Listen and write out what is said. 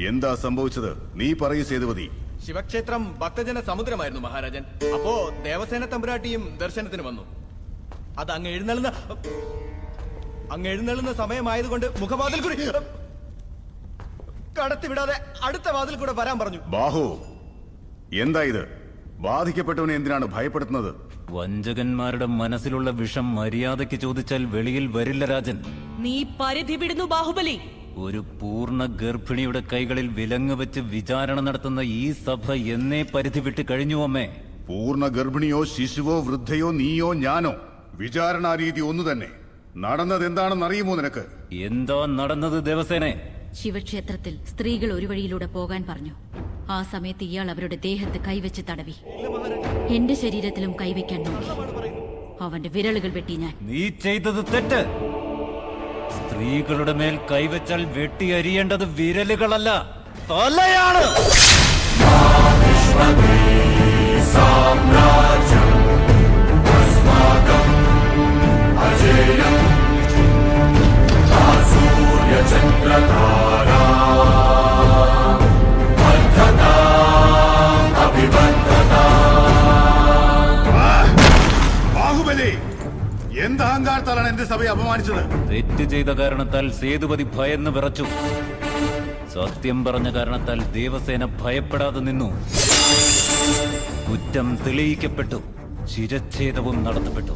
എന്താ സംഭവിച്ചത്? നീ പറയൂ സേതുപതി. ശിവക്ഷേത്രം ഭക്തജന സമുദ്രമായിരുന്നു മഹാരാജൻ. അപ്പോ ദേവസേന തമ്പുരാട്ടിയും ദർശനത്തിന് വന്നു. അത് അങ്ങ് എഴുന്നള്ളുന്ന സമയമായതുകൊണ്ട് മുഖവാതിൽ കൂടി കടത്തിവിടാതെ അടുത്ത വാതിൽ കൂടെ വരാൻ പറഞ്ഞു. ബാഹു, എന്താ ഇത്? ബാധിക്കപ്പെട്ടവനെ എന്തിനാണ് ഭയപ്പെടുത്തുന്നത്? വഞ്ചകന്മാരുടെ മനസ്സിലുള്ള വിഷം മര്യാദയ്ക്ക് ചോദിച്ചാൽ വെളിയിൽ വരില്ല രാജൻ. നീ പരിധി വിടുന്നു ബാഹുബലി. ഒരു പൂർണ്ണ ഗർഭിണിയുടെ കൈകളിൽ വിലങ്ങ് വെച്ച് വിചാരണ നടത്തുന്ന ഈ സഭ എന്നേ പരിധി വിട്ട് കഴിഞ്ഞു അമ്മേ. പൂർണ്ണ ഗർഭിണിയോ ശിശുവോ വൃദ്ധയോ നീയോ ഞാനോ, വിചാരണാ രീതി ഒന്നു തന്നെ. നടന്നത് എന്താണെന്ന് അറിയുമോ നിനക്ക്? എന്താ നടന്നത് ദേവസേനെ? ശിവക്ഷേത്രത്തിൽ സ്ത്രീകൾ ഒരു വഴിയിലൂടെ പോകാൻ പറഞ്ഞു. ആ സമയത്ത് ഇയാൾ അവരുടെ ദേഹത്ത് കൈവച്ച് തടവി. എന്റെ ശരീരത്തിലും കൈവയ്ക്കാൻ നോക്കി. അവന്റെ വിരലുകൾ വെട്ടി ഞാൻ. നീ ചെയ്തത് തെറ്റ്. സ്ത്രീകളുടെ മേൽ കൈവച്ചാൽ വെട്ടിയരിയേണ്ടത് വിരലുകളല്ല, തലയാണ്. ബാഹുബലി, എന്ത് അഹങ്കാരത്താലാണ് എന്റെ സഭയെ അപമാനിച്ചത്? തെറ്റ് ചെയ്ത കാരണത്താൽ സേതുപതി ഭയന്ന് വിറച്ചു. സത്യം പറഞ്ഞ കാരണത്താൽ ദേവസേന ഭയപ്പെടാതെ നിന്നു. കുറ്റം തെളിയിക്കപ്പെട്ടു, ശിരച്ഛേദവും നടത്തപ്പെട്ടു.